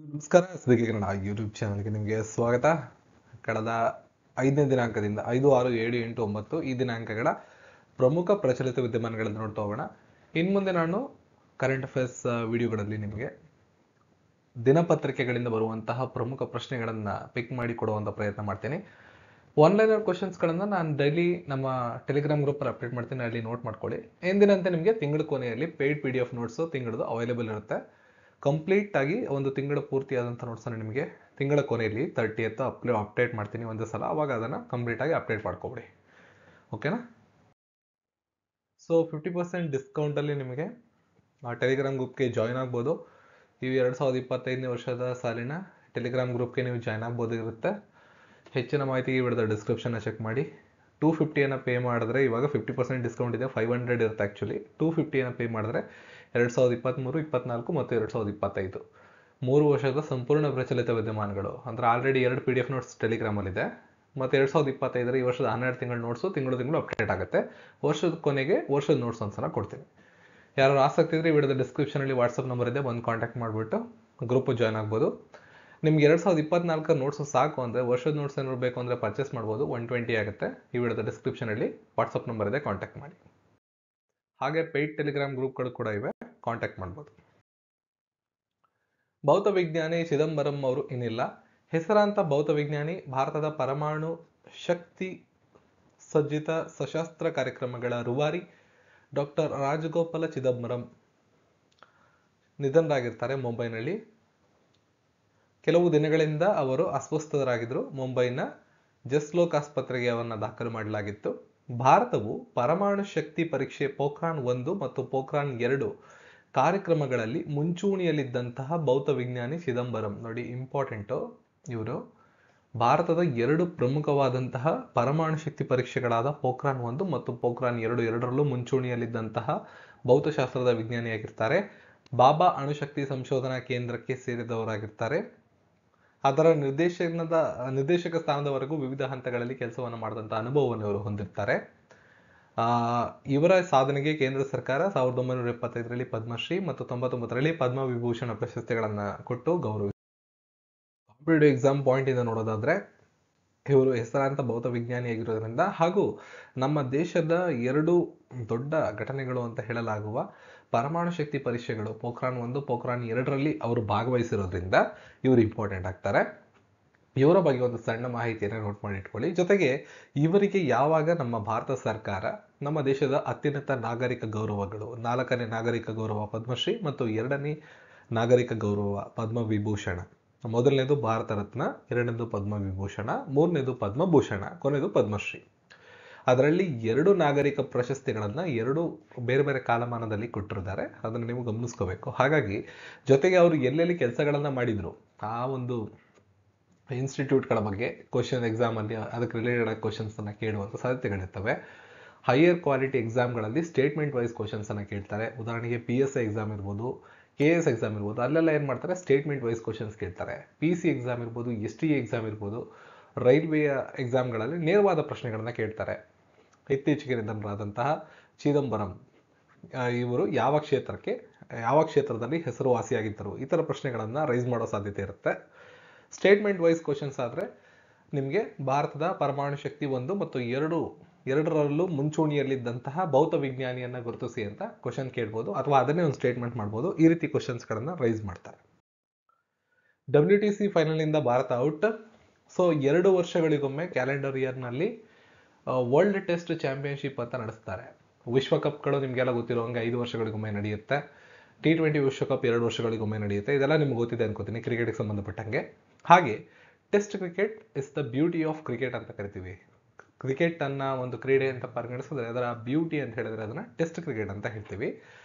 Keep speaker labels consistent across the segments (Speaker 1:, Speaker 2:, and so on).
Speaker 1: ನಮಸ್ಕಾರ. ಎಸ್ಬಿಕೆ ಕನ್ನಡ ಯೂಟ್ಯೂಬ್ ಚಾನಲ್ಗೆ ನಿಮಗೆ ಸ್ವಾಗತ. ಕಳೆದ 5ನೇ ದಿನಾಂಕದಿಂದ 5, 6, 7, 8, 9 ಈ ದಿನಾಂಕಗಳ ಪ್ರಮುಖ ಪ್ರಚಲಿತ ವಿದ್ಯಮಾನಗಳನ್ನು ನೋಡ್ತಾ ಹೋಗೋಣ. ಇನ್ನು ಮುಂದೆ ನಾನು ಕರೆಂಟ್ ಅಫೇರ್ಸ್ ವಿಡಿಯೋಗಳಲ್ಲಿ ನಿಮಗೆ ದಿನಪತ್ರಿಕೆಗಳಿಂದ ಬರುವಂತಹ ಪ್ರಮುಖ ಪ್ರಶ್ನೆಗಳನ್ನು ಪಿಕ್ ಮಾಡಿ ಕೊಡುವಂಥ ಪ್ರಯತ್ನ ಮಾಡ್ತೀನಿ. ಆನ್ಲೈನರ್ ಕ್ವಶನ್ಸ್ಗಳನ್ನು ನಾನು ಡೈಲಿ ನಮ್ಮ ಟೆಲಿಗ್ರಾಮ್ ಗ್ರೂಪಲ್ಲಿ ಅಪ್ಡೇಟ್ ಮಾಡ್ತೀನಿ, ಅಲ್ಲಿ ನೋಟ್ ಮಾಡ್ಕೊಳ್ಳಿ. ಎಂದಿನಂತೆ ನಿಮಗೆ ತಿಂಗಳ ಕೊನೆಯಲ್ಲಿ ಪೇಯ್ಡ್ PDF ನೋಟ್ಸು ತಿಂಗಳದು ಅವೈಲೇಬಲ್ ಇರುತ್ತೆ. ಕಂಪ್ಲೀಟ್ ಆಗಿ ಒಂದು ತಿಂಗಳ ಪೂರ್ತಿಯಾದಂಥ ನೋಟ್ಸನ್ನು ನಿಮಗೆ ತಿಂಗಳ ಕೊನೆಯಲ್ಲಿ 30th ಅಪ್ಡೇಟ್ ಮಾಡ್ತೀನಿ ಒಂದೇ ಸಲ. ಅವಾಗ ಅದನ್ನು ಕಂಪ್ಲೀಟಾಗಿ ಅಪ್ಡೇಟ್ ಮಾಡ್ಕೊಬಿಡಿ, ಓಕೆನಾ? ಸೊ 50% ಡಿಸ್ಕೌಂಟಲ್ಲಿ ನಿಮಗೆ ಟೆಲಿಗ್ರಾಮ್ ಗ್ರೂಪ್ಗೆ ಜಾಯ್ನ್ ಆಗ್ಬೋದು. ಈ 2025ನೇ ವರ್ಷದ ಸಾಲಿನ ಟೆಲಿಗ್ರಾಮ್ ಗ್ರೂಪ್ಗೆ ನೀವು ಜಾಯ್ನ್ ಆಗ್ಬೋದಿರುತ್ತೆ. ಹೆಚ್ಚಿನ ಮಾಹಿತಿಗೆ ವಿಡಿಯೋದ ಡಿಸ್ಕ್ರಿಪ್ಷನ್ನ ಚೆಕ್ ಮಾಡಿ. 250 ಪೇ ಮಾಡಿದ್ರೆ ಇವಾಗ 50% ಡಿಸ್ಕೌಂಟ್ ಇದೆ. 500 ಇರುತ್ತೆ ಆ್ಯಕ್ಚುಲಿ. 250 ಪೇ ಮಾಡಿದ್ರೆ 2023, 24 ಮತ್ತು 2025 3 ವರ್ಷದ ಸಂಪೂರ್ಣ ಪ್ರಚಲಿತ ವಿದ್ಯಮಾನಗಳು ಅಂದರೆ ಆಲ್ರೆಡಿ 2 PDF ನೋಟ್ಸ್ ಟೆಲಿಗ್ರಾಮಲ್ಲಿದೆ. ಮತ್ತು 2025 ಈ ವರ್ಷದ 12 ತಿಂಗಳ ನೋಟ್ಸು ತಿಂಗಳು ಅಪ್ಡೇಟ್ ಆಗುತ್ತೆ. ವರ್ಷದ ಕೊನೆಗೆ ವರ್ಷದ ನೋಟ್ಸ್ ಒಂದ್ಸಲ ಕೊಡ್ತೀನಿ. ಯಾರು ಆಸಕ್ತಿ ಇದ್ರೆ ವಿಡಿಯೋದ ಡಿಸ್ಕ್ರಿಪ್ಷನಲ್ಲಿ ವಾಟ್ಸಪ್ ನಂಬರ್ ಇದೆ, ಬಂದು ಕಾಂಟ್ಯಾಕ್ಟ್ ಮಾಡಿಬಿಟ್ಟು ಗ್ರೂಪ್ ಜಾಯ್ನ್ ಆಗ್ಬೋದು. ನಿಮ್ಗೆ 2024 ನೋಟ್ಸು ಸಾಕು ಅಂದರೆ ವರ್ಷದ ನೋಟ್ಸ್ ಏನಾದ್ರು ಬೇಕು ಅಂದರೆ ಪರ್ಚೇಸ್ ಮಾಡ್ಬೋದು. 120 ಆಗುತ್ತೆ. ಈ ವಿಡಿಯೋದ ಡಿಸ್ಕ್ರಿಪ್ಷನಲ್ಲಿ ವಾಟ್ಸಪ್ ನಂಬರ್ ಇದೆ, ಕಾಂಟ್ಯಾಕ್ಟ್ ಮಾಡಿ. ಹಾಗೆ ಪೇಯ್ಡ್ ಟೆಲಿಗ್ರಾಮ್ ಗ್ರೂಪ್ಗಳು ಕೂಡ ಇವೆ, ಕಾಂಟ್ಯಾಕ್ಟ್ ಮಾಡ್ಬೋದು. ಭೌತ ವಿಜ್ಞಾನಿ ಚಿದಂಬರಂ ಅವರು ಇನ್ನಿಲ್ಲ. ಹೆಸರಾಂತ ಭೌತ ವಿಜ್ಞಾನಿ, ಭಾರತದ ಪರಮಾಣು ಶಕ್ತಿ ಸಜ್ಜಿತ ಸಶಸ್ತ್ರ ಕಾರ್ಯಕ್ರಮಗಳ ರೂವಾರಿ ಡಾಕ್ಟರ್ ರಾಜಗೋಪಾಲ ಚಿದಂಬರಂ ನಿಧನರಾಗಿರ್ತಾರೆ ಮುಂಬೈನಲ್ಲಿ. ಕೆಲವು ದಿನಗಳಿಂದ ಅವರು ಅಸ್ವಸ್ಥರಾಗಿದ್ದರು. ಮುಂಬೈನ ಜಸ್ಲೋಕ್ ಆಸ್ಪತ್ರೆಗೆ ಅವರನ್ನು ದಾಖಲು ಮಾಡಲಾಗಿತ್ತು. ಭಾರತವು ಪರಮಾಣು ಶಕ್ತಿ ಪರೀಕ್ಷೆ ಪೋಖ್ರಾನ್ 1 ಮತ್ತು ಪೋಖ್ರಾನ್ 2 ಕಾರ್ಯಕ್ರಮಗಳಲ್ಲಿ ಮುಂಚೂಣಿಯಲ್ಲಿದ್ದಂತಹ ಭೌತ ವಿಜ್ಞಾನಿ ಚಿದಂಬರಂ. ನೋಡಿ, ಇಂಪಾರ್ಟೆಂಟು, ಇವರು ಭಾರತದ 2 ಪ್ರಮುಖವಾದಂತಹ ಪರಮಾಣು ಶಕ್ತಿ ಪರೀಕ್ಷೆಗಳಾದ ಪೋಖ್ರಾನ್ 1 ಮತ್ತು ಪೋಖ್ರಾನ್ 2 ಎರಡರಲ್ಲೂ ಮುಂಚೂಣಿಯಲ್ಲಿದ್ದಂತಹ ಭೌತಶಾಸ್ತ್ರದ ವಿಜ್ಞಾನಿಯಾಗಿರ್ತಾರೆ. ಬಾಬಾ ಅಣುಶಕ್ತಿ ಸಂಶೋಧನಾ ಕೇಂದ್ರಕ್ಕೆ ಸೇರಿದವರಾಗಿರ್ತಾರೆ. ಅದರ ನಿರ್ದೇಶಕ ಸ್ಥಾನದವರೆಗೂ ವಿವಿಧ ಹಂತಗಳಲ್ಲಿ ಕೆಲಸವನ್ನು ಮಾಡಿದಂಥ ಅನುಭವವನ್ನು ಇವರು ಹೊಂದಿರ್ತಾರೆ. ಇವರ ಸಾಧನೆಗೆ ಕೇಂದ್ರ ಸರ್ಕಾರ 1975ರಲ್ಲಿ ಪದ್ಮಶ್ರೀ ಮತ್ತು 99ರಲ್ಲಿ ಪದ್ಮವಿಭೂಷಣ ಪ್ರಶಸ್ತಿಗಳನ್ನು ಕೊಟ್ಟು ಗೌರವಿಸಿದೆ. ಕಾಂಪಿಟೇಟಿವ್ ಎಕ್ಸಾಮ್ ಪಾಯಿಂಟಿಂದ ನೋಡೋದಾದ್ರೆ ಇವರು ಹೆಸರಾಂತ ಭೌತ ವಿಜ್ಞಾನಿಯಾಗಿರೋದ್ರಿಂದ ಹಾಗೂ ನಮ್ಮ ದೇಶದ 2 ದೊಡ್ಡ ಘಟನೆಗಳು ಅಂತ ಹೇಳಲಾಗುವ ಪರಮಾಣು ಶಕ್ತಿ ಪರೀಕ್ಷೆಗಳು ಪೋಖ್ರಾನ್ 1, ಪೋಖ್ರಾನ್ 2ರಲ್ಲಿ ಅವರು ಭಾಗವಹಿಸಿರೋದ್ರಿಂದ ಇವರು ಇಂಪಾರ್ಟೆಂಟ್ ಆಗ್ತಾರೆ. ಇವರ ಬಗ್ಗೆ ಒಂದು ಸಣ್ಣ ಮಾಹಿತಿಯನ್ನು ನೋಟ್ ಮಾಡಿ ಇಟ್ಕೊಳ್ಳಿ. ಜೊತೆಗೆ ಇವರಿಗೆ ಯಾವಾಗ ನಮ್ಮ ಭಾರತ ಸರ್ಕಾರ ನಮ್ಮ ದೇಶದ ಅತ್ಯುನ್ನತ ನಾಗರಿಕ ಗೌರವಗಳು 4ನೇ ನಾಗರಿಕ ಗೌರವ ಪದ್ಮಶ್ರೀ ಮತ್ತು 2ನೇ ನಾಗರಿಕ ಗೌರವ ಪದ್ಮವಿಭೂಷಣ, ಮೊದಲನೇದು ಭಾರತ ರತ್ನ, 2ನೇದು ಪದ್ಮವಿಭೂಷಣ, 3ನೇದು ಪದ್ಮಭೂಷಣ, ಕೊನೆಯದು ಪದ್ಮಶ್ರೀ. ಅದರಲ್ಲಿ 2 ನಾಗರಿಕ ಪ್ರಶಸ್ತಿಗಳನ್ನು 2 ಬೇರೆ ಬೇರೆ ಕಾಲಮಾನದಲ್ಲಿ ಕೊಟ್ಟಿದ್ದಾರೆ. ಅದನ್ನು ನೀವು ಗಮನಿಸ್ಕೋಬೇಕು. ಹಾಗಾಗಿ ಜೊತೆಗೆ ಅವರು ಎಲ್ಲೆಲ್ಲಿ ಕೆಲಸಗಳನ್ನು ಮಾಡಿದ್ರು ಆ ಒಂದು ಇನ್ಸ್ಟಿಟ್ಯೂಟ್ಗಳ ಬಗ್ಗೆ ಕ್ವಶನ್ ಎಕ್ಸಾಮಲ್ಲಿ ಅದಕ್ಕೆ ರಿಲೇಟೆಡ್ ಆಗಿ ಕ್ವಶನ್ಸನ್ನು ಕೇಳುವಂಥ ಸಾಧ್ಯತೆಗಳಿರ್ತವೆ. ಹೈಯರ್ ಕ್ವಾಲಿಟಿ ಎಕ್ಸಾಮ್ಗಳಲ್ಲಿ ಸ್ಟೇಟ್ಮೆಂಟ್ ವೈಸ್ ಕ್ವಶನ್ಸನ್ನು ಕೇಳ್ತಾರೆ. ಉದಾಹರಣೆಗೆ PSI ಎಕ್ಸಾಮ್ ಇರ್ಬೋದು, KS ಎಕ್ಸಾಮ್ ಇರ್ಬೋದು, ಅಲ್ಲೆಲ್ಲ ಏನು ಮಾಡ್ತಾರೆ, ಸ್ಟೇಟ್ಮೆಂಟ್ ವೈಸ್ ಕ್ವಶನ್ಸ್ ಕೇಳ್ತಾರೆ. PC ಎಕ್ಸಾಮ್ ಇರ್ಬೋದು, STA ಎಕ್ಸಾಮ್ ಇರ್ಬೋದು, ರೈಲ್ವೆಯ ಎಕ್ಸಾಮ್ಗಳಲ್ಲಿ ನೇರವಾದ ಪ್ರಶ್ನೆಗಳನ್ನು ಕೇಳ್ತಾರೆ. ಇತ್ತೀಚೆಗೆ ನಿಧನರಾದಂತಹ ಚಿದಂಬರಂ ಇವರು ಯಾವ ಕ್ಷೇತ್ರದಲ್ಲಿ ಹೆಸರುವಾಸಿಯಾಗಿದ್ದರು, ಈ ಥರ ಪ್ರಶ್ನೆಗಳನ್ನು ರೈಸ್ ಮಾಡೋ ಸಾಧ್ಯತೆ ಇರುತ್ತೆ. ಸ್ಟೇಟ್ಮೆಂಟ್ ವೈಸ್ ಕ್ವಶನ್ಸ್ ಆದರೆ ನಿಮಗೆ ಭಾರತದ ಪರಮಾಣು ಶಕ್ತಿ 1 ಮತ್ತು 2ರಲ್ಲೂ ಮುಂಚೂಣಿಯಲ್ಲಿದ್ದಂತಹ ಭೌತ ವಿಜ್ಞಾನಿಯನ್ನು ಗುರುತಿಸಿ ಅಂತ ಕ್ವಶನ್ ಕೇಳ್ಬೋದು, ಅಥವಾ ಅದನ್ನೇ ಒಂದು ಸ್ಟೇಟ್ಮೆಂಟ್ ಮಾಡ್ಬೋದು. ಈ ರೀತಿ ಕ್ವಶನ್ಸ್ಗಳನ್ನು ರೈಸ್ ಮಾಡ್ತಾರೆ. WTC ಫೈನಲ್ನಿಂದ ಭಾರತ ಔಟ್. ಸೊ 2 ವರ್ಷಗಳಿಗೊಮ್ಮೆ ಕ್ಯಾಲೆಂಡರ್ ಇಯರ್ನಲ್ಲಿ ವರ್ಲ್ಡ್ ಟೆಸ್ಟ್ ಚಾಂಪಿಯನ್ಶಿಪ್ ಅಂತ ನಡೆಸ್ತಾರೆ. ವಿಶ್ವಕಪ್ಗಳು ನಿಮಗೆಲ್ಲ ಗೊತ್ತಿರೋಂಗೆ 5 ವರ್ಷಗಳಿಗೊಮ್ಮೆ ನಡೆಯುತ್ತೆ. T20 ವಿಶ್ವಕಪ್ 2 ವರ್ಷಗಳಿಗೊಮ್ಮೆ ನಡೆಯುತ್ತೆ. ಇದೆಲ್ಲ ನಿಮ್ಗೆ ಗೊತ್ತಿದೆ ಅನ್ಕೋತೀನಿ ಕ್ರಿಕೆಟ್ಗೆ ಸಂಬಂಧಪಟ್ಟಂಗೆ. ಹಾಗೆ test cricket is the beauty of cricket ಅಂತ ಕರಿತೀವಿ. ಕ್ರಿಕೆಟ್ ಅನ್ನ ಒಂದು ಕ್ರೀಡೆ ಅಂತ ಪರಿಗಣಿಸಿದ್ರೆ ಅದರ ಬ್ಯೂಟಿ ಅಂತ ಹೇಳಿದ್ರೆ ಅದನ್ನ ಟೆಸ್ಟ್ ಕ್ರಿಕೆಟ್ ಅಂತ ಹೇಳ್ತೀವಿ.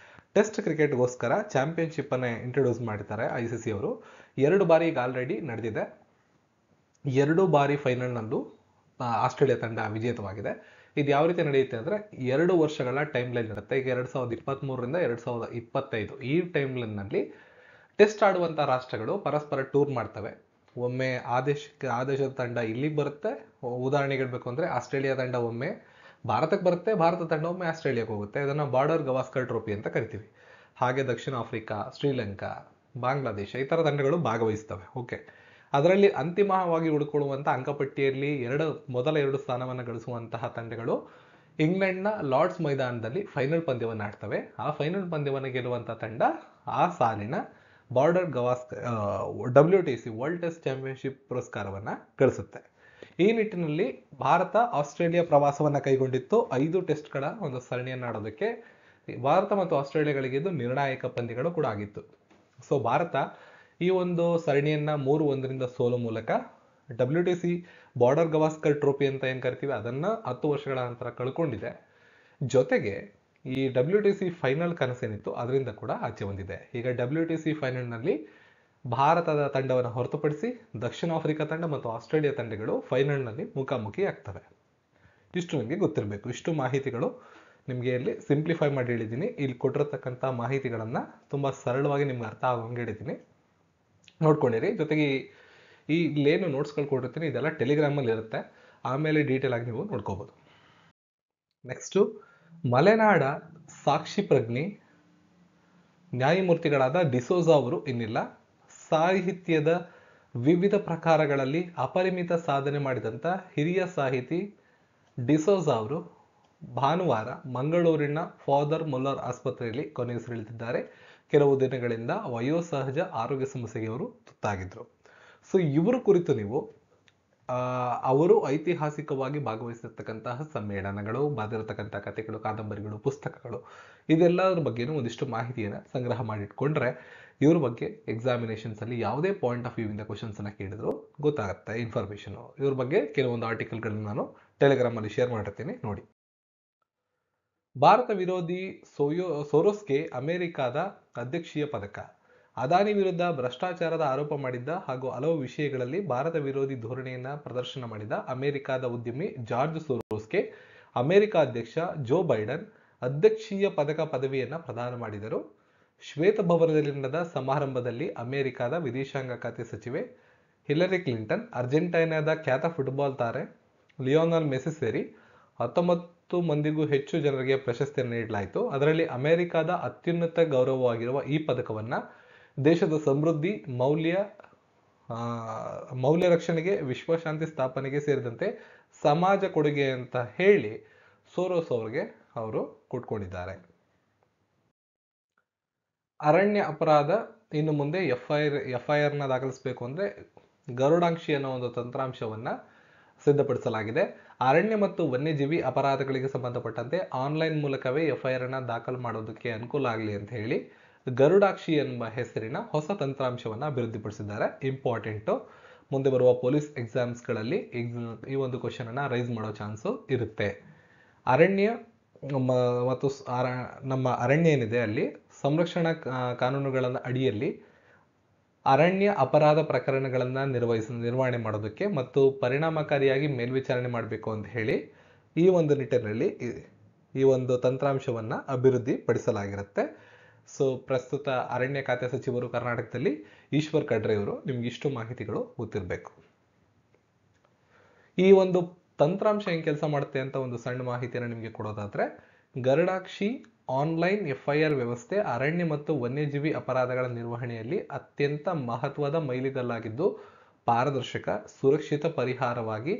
Speaker 1: ಟೆಸ್ಟ್ ಕ್ರಿಕೆಟ್ಗೋಸ್ಕರ ಚಾಂಪಿಯನ್ಶಿಪ್ ಅನ್ನ ಇಂಟ್ರೊಡ್ಯೂಸ್ ಮಾಡಿದ್ದಾರೆ ICC ಅವರು. 2 ಬಾರಿ ಈಗ ಆಲ್ರೆಡಿ ನಡೆದಿದೆ. 2 ಬಾರಿ ಫೈನಲ್ನಲ್ಲೂ ಆಸ್ಟ್ರೇಲಿಯಾ ತಂಡ ವಿಜೇತವಾಗಿದೆ. ಇದು ಯಾವ ರೀತಿ ನಡೆಯುತ್ತೆ ಅಂದರೆ 2 ವರ್ಷಗಳ ಟೈಮ್ ಲೈನ್ ಇರುತ್ತೆ. ಈಗ 2023ರಿಂದ 2025 ಈ ಟೈಮ್ ಲೈನ್ನಲ್ಲಿ ಟೆಸ್ಟ್ ಆಡುವಂಥ ರಾಷ್ಟ್ರಗಳು ಪರಸ್ಪರ ಟೂರ್ ಮಾಡ್ತವೆ. ಒಮ್ಮೆ ಆ ದೇಶದ ತಂಡ ಇಲ್ಲಿಗೆ ಬರುತ್ತೆ. ಉದಾಹರಣೆಗೆ ಹೇಳಬೇಕು ಅಂದರೆ ಆಸ್ಟ್ರೇಲಿಯಾ ತಂಡ ಒಮ್ಮೆ ಭಾರತಕ್ಕೆ ಬರುತ್ತೆ, ಭಾರತ ತಂಡ ಒಮ್ಮೆ ಆಸ್ಟ್ರೇಲಿಯಾಕ್ಕೆ ಹೋಗುತ್ತೆ. ಇದನ್ನು ಬಾರ್ಡರ್ ಗವಾಸ್ಕರ್ ಟ್ರೋಫಿ ಅಂತ ಕರಿತೀವಿ. ಹಾಗೆ ದಕ್ಷಿಣ ಆಫ್ರಿಕಾ, ಶ್ರೀಲಂಕಾ, ಬಾಂಗ್ಲಾದೇಶ ಈ ತರ ತಂಡಗಳು ಭಾಗವಹಿಸ್ತವೆ. ಓಕೆ, ಅದರಲ್ಲಿ ಅಂತಿಮವಾಗಿ ಉಳ್ಕೊಳ್ಳುವಂತ ಅಂಕಪಟ್ಟಿಯಲ್ಲಿ ಮೊದಲ 2 ಸ್ಥಾನವನ್ನು ಗಳಿಸುವಂತಹ ತಂಡಗಳು ಇಂಗ್ಲೆಂಡ್ನ ಲಾರ್ಡ್ಸ್ ಮೈದಾನದಲ್ಲಿ ಫೈನಲ್ ಪಂದ್ಯವನ್ನು ಆಡ್ತವೆ. ಆ ಫೈನಲ್ ಪಂದ್ಯವನ್ನು ಗೆಲ್ಲುವಂತ ತಂಡ ಆ ಸಾಲಿನ Border Gavaskar WTC world test championship ಪುರಸ್ಕಾರವನ್ನ ಗಳಿಸುತ್ತೆ. ಈ ನಿಟ್ಟಿನಲ್ಲಿ ಭಾರತ ಆಸ್ಟ್ರೇಲಿಯಾ ಪ್ರವಾಸವನ್ನ ಕೈಗೊಂಡಿತ್ತು 5 ಟೆಸ್ಟ್ಗಳ ಒಂದು ಸರಣಿಯನ್ನು ಆಡೋದಕ್ಕೆ. ಭಾರತ ಮತ್ತು ಆಸ್ಟ್ರೇಲಿಯಾಗಳಿಗೆ ಇದು ನಿರ್ಣಾಯಕ ಪಂದ್ಯಗಳು ಕೂಡ ಆಗಿತ್ತು. ಸೊ ಭಾರತ ಈ ಒಂದು ಸರಣಿಯನ್ನ 3-1 ಸೋಲು ಮೂಲಕ WTC ಬಾರ್ಡರ್ ಗವಾಸ್ಕರ್ ಟ್ರೋಫಿ ಅಂತ ಏನ್ ಕರಿತೀವಿ ಅದನ್ನ 10 ವರ್ಷಗಳ ನಂತರ ಕಳ್ಕೊಂಡಿದೆ. ಜೊತೆಗೆ ಈ WTC ಫೈನಲ್ ಕನಸೇನಿತ್ತು ಅದರಿಂದ ಕೂಡ ಆಚೆ ಬಂದಿದೆ. ಈಗ WTC ಫೈನಲ್ ನಲ್ಲಿ ಭಾರತದ ತಂಡವನ್ನು ಹೊರತುಪಡಿಸಿ ದಕ್ಷಿಣ ಆಫ್ರಿಕಾ ತಂಡ ಮತ್ತು ಆಸ್ಟ್ರೇಲಿಯಾ ತಂಡಗಳು ಫೈನಲ್ ನಲ್ಲಿ ಮುಖಾಮುಖಿ ಆಗ್ತವೆ. ಇಷ್ಟು ನಿಮಗೆ ಗೊತ್ತಿರಬೇಕು. ಇಷ್ಟು ಮಾಹಿತಿಗಳು ನಿಮಗೆ ಇಲ್ಲಿ ಸಿಂಪ್ಲಿಫೈ ಮಾಡಿ ಹೇಳಿದ್ದೀನಿ. ಇಲ್ಲಿ ಕೊಟ್ಟಿರತಕ್ಕಂಥ ಮಾಹಿತಿಗಳನ್ನ ತುಂಬಾ ಸರಳವಾಗಿ ನಿಮ್ಗೆ ಅರ್ಥ ಆಗೋಂಗೆ ಹೇಳಿದ್ದೀನಿ, ನೋಡ್ಕೊಂಡಿರಿ. ಜೊತೆಗೆ ಇಲ್ಲೇನು ನೋಟ್ಸ್ಗಳು ಕೊಟ್ಟಿರ್ತೀನಿ ಇದೆಲ್ಲ ಟೆಲಿಗ್ರಾಮಲ್ಲಿ ಇರುತ್ತೆ, ಆಮೇಲೆ ಡೀಟೇಲ್ ಆಗಿ ನೀವು ನೋಡ್ಕೋಬಹುದು. ನೆಕ್ಸ್ಟು, ಮಲೆನಾಡ ಸಾಕ್ಷಿ ಪ್ರಜ್ಞೆ ನ್ಯಾಯಮೂರ್ತಿಗಳಾದ ಡಿಸೋಜಾ ಅವರು ಇನ್ನಿಲ್ಲ. ಸಾಹಿತ್ಯದ ವಿವಿಧ ಪ್ರಕಾರಗಳಲ್ಲಿ ಅಪರಿಮಿತ ಸಾಧನೆ ಮಾಡಿದಂಥ ಹಿರಿಯ ಸಾಹಿತಿ ಡಿಸೋಜಾ ಅವರು ಭಾನುವಾರ ಮಂಗಳೂರಿನ ಫಾದರ್ ಮುಲ್ಲರ್ ಆಸ್ಪತ್ರೆಯಲ್ಲಿ ಕೊನೆಯುಸಿರೆಳೆದಿದ್ದಾರೆ. ಕೆಲವು ದಿನಗಳಿಂದ ವಯೋಸಹಜ ಆರೋಗ್ಯ ಸಮಸ್ಯೆಗೆ ಅವರು ತುತ್ತಾಗಿದ್ರು. ಸೊ ಇವರ ಕುರಿತು ನೀವು ಅವರು ಐತಿಹಾಸಿಕವಾಗಿ ಭಾಗವಹಿಸಿರ್ತಕ್ಕಂತಹ ಸಮ್ಮೇಳನಗಳು, ಬರೆದಿರತಕ್ಕಂಥ ಕಥೆಗಳು, ಕಾದಂಬರಿಗಳು, ಪುಸ್ತಕಗಳು, ಇದೆಲ್ಲದರ ಬಗ್ಗೆನೂ ಒಂದಿಷ್ಟು ಮಾಹಿತಿಯನ್ನು ಸಂಗ್ರಹ ಮಾಡಿಟ್ಕೊಂಡ್ರೆ ಇವ್ರ ಬಗ್ಗೆ ಎಕ್ಸಾಮಿನೇಷನ್ಸ್ ಅಲ್ಲಿ ಯಾವುದೇ ಪಾಯಿಂಟ್ ಆಫ್ ವ್ಯೂ ಇಂದ ಕ್ವಶನ್ಸ್ ಅನ್ನ ಕೇಳಿದ್ರು ಗೊತ್ತಾಗುತ್ತೆ ಇನ್ಫಾರ್ಮೇಶನ್. ಇವ್ರ ಬಗ್ಗೆ ಕೆಲವೊಂದು ಆರ್ಟಿಕಲ್ಗಳನ್ನ ನಾನು ಟೆಲಿಗ್ರಾಮ್ ಅಲ್ಲಿ ಶೇರ್ ಮಾಡಿರ್ತೀನಿ, ನೋಡಿ. ಭಾರತ ವಿರೋಧಿ ಸೋರೋಸ್ಗೆ ಅಮೆರಿಕಾದ ಅಧ್ಯಕ್ಷೀಯ ಪದಕ. ಅದಾನಿ ವಿರುದ್ಧ ಭ್ರಷ್ಟಾಚಾರದ ಆರೋಪ ಮಾಡಿದ್ದ ಹಾಗೂ ಹಲವು ವಿಷಯಗಳಲ್ಲಿ ಭಾರತ ವಿರೋಧಿ ಧೋರಣೆಯನ್ನ ಪ್ರದರ್ಶನ ಮಾಡಿದ ಅಮೆರಿಕಾದ ಉದ್ಯಮಿ ಜಾರ್ಜ್ ಸೋರೋಸ್ಗೆ ಅಮೆರಿಕ ಅಧ್ಯಕ್ಷ ಜೋ ಬೈಡನ್ ಅಧ್ಯಕ್ಷೀಯ ಪದಕ ಪದವಿಯನ್ನ ಪ್ರದಾನ ಮಾಡಿದರು. ಶ್ವೇತಭವನದಲ್ಲಿ ನಡೆದ ಸಮಾರಂಭದಲ್ಲಿ ಅಮೆರಿಕದ ವಿದೇಶಾಂಗ ಖಾತೆ ಸಚಿವೆ ಹಿಲರಿ ಕ್ಲಿಂಟನ್, ಅರ್ಜೆಂಟೈನಾದ ಖ್ಯಾತ ಫುಟ್ಬಾಲ್ ತಾರೆ ಲಿಯೋನಲ್ ಮೆಸ್ಸಿ ಸೇರಿ 19 ಮಂದಿಗೂ ಹೆಚ್ಚು ಜನರಿಗೆ ಪ್ರಶಸ್ತಿಯನ್ನು ನೀಡಲಾಯಿತು. ಅದರಲ್ಲಿ ಅಮೆರಿಕದ ಅತ್ಯುನ್ನತ ಗೌರವವಾಗಿರುವ ಈ ಪದಕವನ್ನ ದೇಶದ ಸಮೃದ್ಧಿ, ಮೌಲ್ಯ ರಕ್ಷಣೆಗೆ, ವಿಶ್ವಶಾಂತಿ ಸ್ಥಾಪನೆಗೆ ಸೇರಿದಂತೆ ಸಮಾಜ ಕೊಡುಗೆ ಅಂತ ಹೇಳಿ ಸೋರೋಸ್ ಅವರಿಗೆ ಅವರು ಕೊಟ್ಕೊಂಡಿದ್ದಾರೆ. ಅರಣ್ಯ ಅಪರಾಧ ಇನ್ನು ಮುಂದೆ FIR ನ ದಾಖಲಿಸಬೇಕು ಅಂದ್ರೆ ಗರುಡಾಂಕ್ಷಿ ಅನ್ನೋ ಒಂದು ತಂತ್ರಾಂಶವನ್ನ ಸಿದ್ಧಪಡಿಸಲಾಗಿದೆ. ಅರಣ್ಯ ಮತ್ತು ವನ್ಯಜೀವಿ ಅಪರಾಧಗಳಿಗೆ ಸಂಬಂಧಪಟ್ಟಂತೆ ಆನ್ಲೈನ್ ಮೂಲಕವೇ FIR ಅನ್ನ ದಾಖಲು ಮಾಡೋದಕ್ಕೆ ಅನುಕೂಲ ಆಗಲಿ ಅಂತ ಹೇಳಿ ಗರುಡಾಕ್ಷಿ ಎಂಬ ಹೆಸರಿನ ಹೊಸ ತಂತ್ರಾಂಶವನ್ನ ಅಭಿವೃದ್ಧಿಪಡಿಸಿದ್ದಾರೆ. ಇಂಪಾರ್ಟೆಂಟ್, ಮುಂದೆ ಬರುವ ಪೊಲೀಸ್ ಎಕ್ಸಾಮ್ಸ್ಗಳಲ್ಲಿ ಈ ಒಂದು ಕ್ವಶನ್ ಅನ್ನ ರೈಸ್ ಮಾಡೋ ಚಾನ್ಸು ಇರುತ್ತೆ. ಅರಣ್ಯ ಮತ್ತು ನಮ್ಮ ಅರಣ್ಯ ಏನಿದೆ ಅಲ್ಲಿ ಸಂರಕ್ಷಣಾ ಕಾನೂನುಗಳ ಅಡಿಯಲ್ಲಿ ಅರಣ್ಯ ಅಪರಾಧ ಪ್ರಕರಣಗಳನ್ನ ನಿರ್ವಹಣೆ ಮಾಡೋದಕ್ಕೆ ಮತ್ತು ಪರಿಣಾಮಕಾರಿಯಾಗಿ ಮೇಲ್ವಿಚಾರಣೆ ಮಾಡಬೇಕು ಅಂತ ಹೇಳಿ ಈ ಒಂದು ನಿಟ್ಟಿನಲ್ಲಿ ಈ ಒಂದು ತಂತ್ರಾಂಶವನ್ನ ಅಭಿವೃದ್ಧಿ ಪಡಿಸಲಾಗಿರುತ್ತೆ. ಸೊ ಪ್ರಸ್ತುತ ಅರಣ್ಯ ಖಾತೆ ಸಚಿವರು ಕರ್ನಾಟಕದಲ್ಲಿ ಈಶ್ವರ್ ಖಂಡ್ರೆ ಅವರು. ನಿಮ್ಗೆ ಇಷ್ಟು ಮಾಹಿತಿಗಳು ಗೊತ್ತಿರಬೇಕು. ಈ ಒಂದು ತಂತ್ರಾಂಶ ಹೆಂಗ್ ಕೆಲಸ ಮಾಡುತ್ತೆ ಅಂತ ಒಂದು ಸಣ್ಣ ಮಾಹಿತಿಯನ್ನು ನಿಮಗೆ ಕೊಡೋದಾದ್ರೆ, ಗರುಡಾಕ್ಷಿ ಆನ್ಲೈನ್ FIR ವ್ಯವಸ್ಥೆ ಅರಣ್ಯ ಮತ್ತು ವನ್ಯಜೀವಿ ಅಪರಾಧಗಳ ನಿರ್ವಹಣೆಯಲ್ಲಿ ಅತ್ಯಂತ ಮಹತ್ವದ ಮೈಲಿಗಲ್ಲಾಗಿದ್ದು ಪಾರದರ್ಶಕ, ಸುರಕ್ಷಿತ ಪರಿಹಾರವಾಗಿ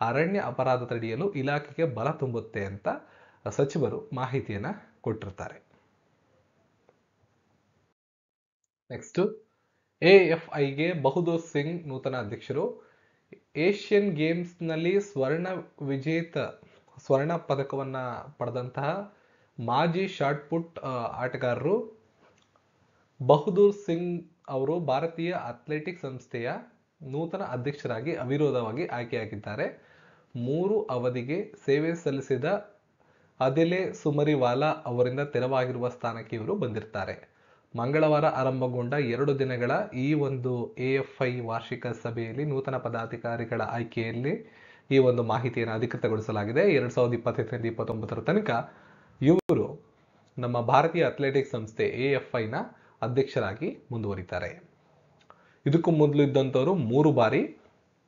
Speaker 1: ಅರಣ್ಯ ಅಪರಾಧ ತಡೆಯಲು ಇಲಾಖೆಗೆ ಬಲ ತುಂಬುತ್ತೆ ಅಂತ ಸಚಿವರು ಮಾಹಿತಿಯನ್ನ ಕೊಟ್ಟಿರ್ತಾರೆ. ನೆಕ್ಸ್ಟ್, AFIಗೆ ಬಹುದೂರ್ ಸಿಂಗ್ ನೂತನ ಅಧ್ಯಕ್ಷರು. ಏಷ್ಯನ್ ಗೇಮ್ಸ್ ನಲ್ಲಿ ಸ್ವರ್ಣ ಪದಕವನ್ನ ಪಡೆದಂತಹ ಮಾಜಿ ಶಾಟ್ ಪುಟ್ ಆಟಗಾರರು ಬಹುದೂರ್ ಸಿಂಗ್ ಅವರು ಭಾರತೀಯ ಅಥ್ಲೆಟಿಕ್ಸ್ ಸಂಸ್ಥೆಯ ನೂತನ ಅಧ್ಯಕ್ಷರಾಗಿ ಅವಿರೋಧವಾಗಿ ಆಯ್ಕೆಯಾಗಿದ್ದಾರೆ. 3 ಅವಧಿಗೆ ಸೇವೆ ಸಲ್ಲಿಸಿದ ಅದಿಲೆ ಸುಮರಿವಾಲಾ ಅವರಿಂದ ತೆರವಾಗಿರುವ ಸ್ಥಾನಕ್ಕೆ ಇವರು ಬಂದಿರ್ತಾರೆ. ಮಂಗಳವಾರ ಆರಂಭಗೊಂಡ 2 ದಿನಗಳ ಈ ಒಂದು AFI ವಾರ್ಷಿಕ ಸಭೆಯಲ್ಲಿ ನೂತನ ಪದಾಧಿಕಾರಿಗಳ ಆಯ್ಕೆಯಲ್ಲಿ ಈ ಒಂದು ಮಾಹಿತಿಯನ್ನು ಅಧಿಕೃತಗೊಳಿಸಲಾಗಿದೆ. 2025-29 ತನಕ ಇವರು ನಮ್ಮ ಭಾರತೀಯ ಅಥ್ಲೆಟಿಕ್ಸ್ ಸಂಸ್ಥೆ AFIನ ಅಧ್ಯಕ್ಷರಾಗಿ ಮುಂದುವರಿತಾರೆ. ಇದಕ್ಕೂ ಮೊದಲು ಇದ್ದಂಥವರು 3 ಬಾರಿ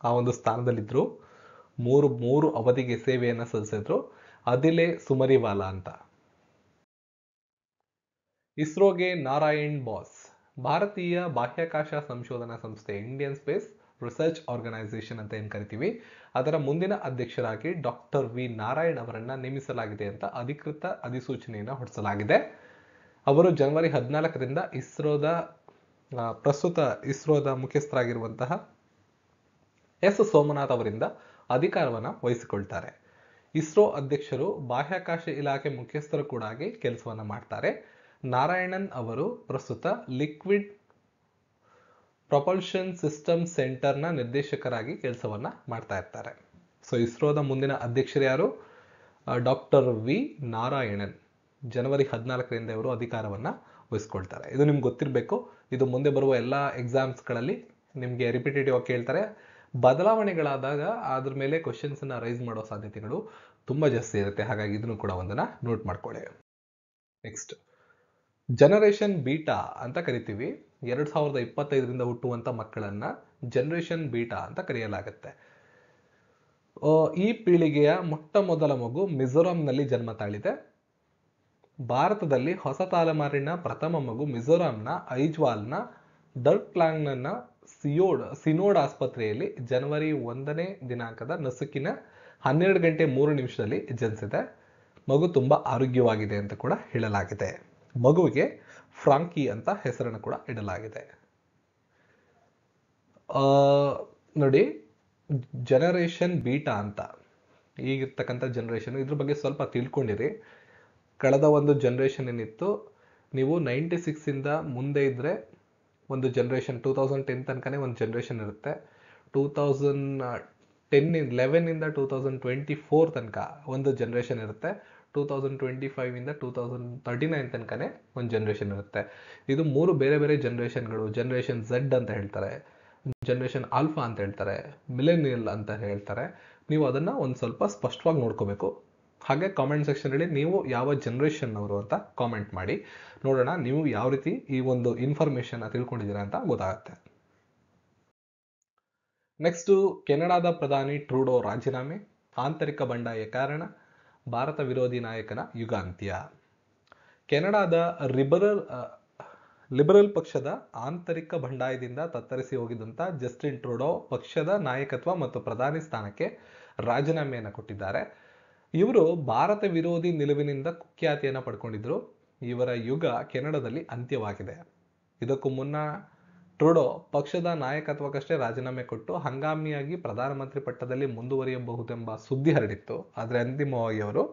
Speaker 1: ಆ ಒಂದು ಸ್ಥಾನದಲ್ಲಿದ್ರು, 3 ಅವಧಿಗೆ ಸೇವೆಯನ್ನ ಸಲ್ಲಿಸಿದ್ರು. ಅದಿಲೆ ಸುಮರಿವಾಲಾ ಅಂತ. ಇಸ್ರೋಗೆ ನಾರಾಯಣ್ ಬಾಸ್. ಭಾರತೀಯ ಬಾಹ್ಯಾಕಾಶ ಸಂಶೋಧನಾ ಸಂಸ್ಥೆ, ಇಂಡಿಯನ್ ಸ್ಪೇಸ್ ರಿಸರ್ಚ್ ಆರ್ಗನೈಸೇಷನ್ ಅಂತ ಏನ್ ಕರಿತೀವಿ, ಅದರ ಮುಂದಿನ ಅಧ್ಯಕ್ಷರಾಗಿ ಡಾಕ್ಟರ್ ವಿ ನಾರಾಯಣ್ ಅವರನ್ನ ನೇಮಿಸಲಾಗಿದೆ ಅಂತ ಅಧಿಕೃತ ಅಧಿಸೂಚನೆಯನ್ನು ಹೊರಡಿಸಲಾಗಿದೆ. ಅವರು ಜನವರಿ 14ರಿಂದ ಪ್ರಸ್ತುತ ಇಸ್ರೋದ ಮುಖ್ಯಸ್ಥರಾಗಿರುವಂತಹ ಎಸ್ ಸೋಮನಾಥ್ ಅವರಿಂದ ಅಧಿಕಾರವನ್ನ ವಹಿಸಿಕೊಳ್ತಾರೆ. ಇಸ್ರೋ ಅಧ್ಯಕ್ಷರು ಬಾಹ್ಯಾಕಾಶ ಇಲಾಖೆ ಮುಖ್ಯಸ್ಥರು ಕೂಡ ಆಗಿ ಕೆಲಸವನ್ನ ಮಾಡ್ತಾರೆ. ನಾರಾಯಣನ್ ಅವರು ಪ್ರಸ್ತುತ ಲಿಕ್ವಿಡ್ ಪ್ರೊಪಲ್ಷನ್ ಸಿಸ್ಟಮ್ ಸೆಂಟರ್ನ ನಿರ್ದೇಶಕರಾಗಿ ಕೆಲಸವನ್ನ ಮಾಡ್ತಾ ಇರ್ತಾರೆ. ಸೊ ಇಸ್ರೋದ ಮುಂದಿನ ಅಧ್ಯಕ್ಷರು ಯಾರು? Doctor V Narayanan. ಜನವರಿ 14ರಿಂದ ಇವರು ಅಧಿಕಾರವನ್ನ ವಹಿಸ್ಕೊಳ್ತಾರೆ. ಇದು ನಿಮ್ಗೆ ಗೊತ್ತಿರಬೇಕು. ಇದು ಮುಂದೆ ಬರುವ ಎಲ್ಲ ಎಕ್ಸಾಮ್ಸ್ಗಳಲ್ಲಿ ನಿಮಗೆ ರಿಪಿಟೇಟಿವ್ ಆಗಿ ಕೇಳ್ತಾರೆ. ಬದಲಾವಣೆಗಳಾದಾಗ ಅದ್ರ ಮೇಲೆ ಕ್ವಶನ್ಸ್ ಅನ್ನ ರೈಸ್ ಮಾಡೋ ಸಾಧ್ಯತೆಗಳು ತುಂಬಾ ಜಾಸ್ತಿ ಇರುತ್ತೆ. ಹಾಗಾಗಿ ಇದನ್ನು ಕೂಡ ಒಂದನ್ನ ನೋಟ್ ಮಾಡ್ಕೊಳ್ಳಿ. ನೆಕ್ಸ್ಟ್, ಜನರೇಷನ್ ಬೀಟಾ ಅಂತ ಕರಿತೀವಿ. 2025ರಿಂದ ಹುಟ್ಟುವಂತ ಮಕ್ಕಳನ್ನ ಜನರೇಷನ್ ಬೀಟಾ ಅಂತ ಕರೆಯಲಾಗುತ್ತೆ. ಈ ಪೀಳಿಗೆಯ ಮೊಟ್ಟ ಮೊದಲ ಮಗು ಮಿಜೋರಾಂನಲ್ಲಿ ಜನ್ಮ ತಾಳಿದೆ. ಭಾರತದಲ್ಲಿ ಹೊಸ ತಲೆಮಾರಿನ ಪ್ರಥಮ ಮಗು ಮಿಜೋರಾಂನ ಐಜ್ವಾಲ್ನ ಡರ್ಕ್ಲಾಂಗ್ನ ಸಿನೋಡ್ ಆಸ್ಪತ್ರೆಯಲ್ಲಿ ಜನವರಿ 1ನೇ ದಿನಾಂಕದ ನಸುಕಿನ 12:03 ಜನಿಸಿದೆ. ಮಗು ತುಂಬಾ ಆರೋಗ್ಯವಾಗಿದೆ ಅಂತ ಕೂಡ ಹೇಳಲಾಗಿದೆ. ಮಗುವಿಗೆ ಫ್ರಾಂಕಿ ಅಂತ ಹೆಸರನ್ನು ಕೂಡ ಇಡಲಾಗಿದೆ. ನೋಡಿ, ಜನರೇಷನ್ ಬೀಟಾ ಅಂತ ಈಗಿರ್ತಕ್ಕಂಥ ಜನರೇಷನ್, ಇದ್ರ ಬಗ್ಗೆ ಸ್ವಲ್ಪ ತಿಳ್ಕೊಂಡಿರಿ. ಕಳೆದ ಒಂದು ಜನರೇಷನ್ ಏನಿತ್ತು, ನೀವು 96ಇಂದ ಮುಂದೆ ಇದ್ರೆ ಒಂದು ಜನರೇಷನ್, 2010 ತನಕನೇ ಒಂದು ಜನರೇಷನ್ ಇರುತ್ತೆ. 2011ಇಂದ 2024 ತನಕ ಒಂದು ಜನರೇಷನ್ ಇರುತ್ತೆ. 2025ಇಂದ 2039 ತನಕನೇ ಒಂದು ಜನರೇಷನ್ ಇರುತ್ತೆ. ಇದು 3 ಬೇರೆ ಬೇರೆ ಜನರೇಷನ್ಗಳು. ಜನರೇಷನ್ ಝೆಡ್ ಅಂತ ಹೇಳ್ತಾರೆ, ಜನರೇಷನ್ ಆಲ್ಫಾ ಅಂತ ಹೇಳ್ತಾರೆ, ಮಿಲೆನಿಯಲ್ ಅಂತ ಹೇಳ್ತಾರೆ. ನೀವು ಅದನ್ನ ಒಂದು ಸ್ವಲ್ಪ ಸ್ಪಷ್ಟವಾಗಿ ನೋಡ್ಕೋಬೇಕು. ಹಾಗೆ ಕಾಮೆಂಟ್ ಸೆಕ್ಷನ್ ಅಲ್ಲಿ ನೀವು ಯಾವ ಜನರೇಷನ್ ಅವರು ಅಂತ ಕಾಮೆಂಟ್ ಮಾಡಿ, ನೋಡೋಣ ನೀವು ಯಾವ ರೀತಿ ಈ ಒಂದು ಇನ್ಫಾರ್ಮೇಶನ್ ತಿಳ್ಕೊಂಡಿದ್ದೀರಾ ಅಂತ ಗೊತ್ತಾಗುತ್ತೆ. ನೆಕ್ಸ್ಟ್, ಕೆನಡಾದ ಪ್ರಧಾನಿ ಟ್ರೂಡೋ ರಾಜೀನಾಮೆ, ಆಂತರಿಕ ಬಂಡಾಯ ಕಾರಣ, ಭಾರತ ವಿರೋಧಿ ನಾಯಕನ ಯುಗಾಂತ್ಯ. ಕೆನಡಾದ ಲಿಬರಲ್ ಪಕ್ಷದ ಆಂತರಿಕ ಬಂಡಾಯದಿಂದ ತತ್ತರಿಸಿ ಹೋಗಿದ್ದಂತ ಜಸ್ಟಿನ್ ಟ್ರೂಡೋ ಪಕ್ಷದ ನಾಯಕತ್ವ ಮತ್ತು ಪ್ರಧಾನಿ ಸ್ಥಾನಕ್ಕೆ ರಾಜೀನಾಮೆಯನ್ನು ಕೊಟ್ಟಿದ್ದಾರೆ. ಇವರು ಭಾರತ ವಿರೋಧಿ ನಿಲುವಿನಿಂದ ಕುಖ್ಯಾತಿಯನ್ನು ಪಡ್ಕೊಂಡಿದ್ರು. ಇವರ ಯುಗ ಕೆನಡಾದಲ್ಲಿ ಅಂತ್ಯವಾಗಿದೆ. ಇದಕ್ಕೂ ಮುನ್ನ ಟ್ರೂಡೋ ಪಕ್ಷದ ನಾಯಕತ್ವಕ್ಕಷ್ಟೇ ರಾಜೀನಾಮೆ ಕೊಟ್ಟು ಹಂಗಾಮಿಯಾಗಿ ಪ್ರಧಾನಮಂತ್ರಿ ಪಟ್ಟದಲ್ಲಿ ಮುಂದುವರಿಯಬಹುದೆಂಬ ಸುದ್ದಿ ಹರಡಿತ್ತು. ಆದರೆ ಅಂತಿಮವಾಗಿ ಅವರು